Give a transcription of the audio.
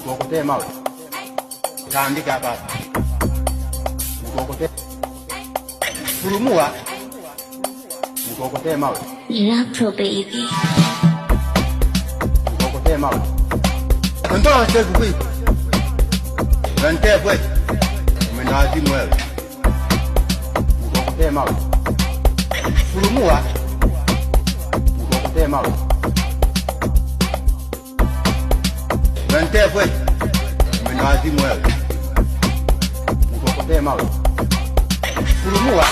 Mkokotee mawe. Kaandika hapa. Mkokotee. Furumua. Mkokotee mawe. Electro baby. Mkokotee mawe. Ndio chefu kwa. Nante kwa. Mnazimu wewe. Mkokotee mawe. Furumua. Mkokotee mawe. Nante kwa. Mnazimu wewe. Mkokotee mawe. Furumua.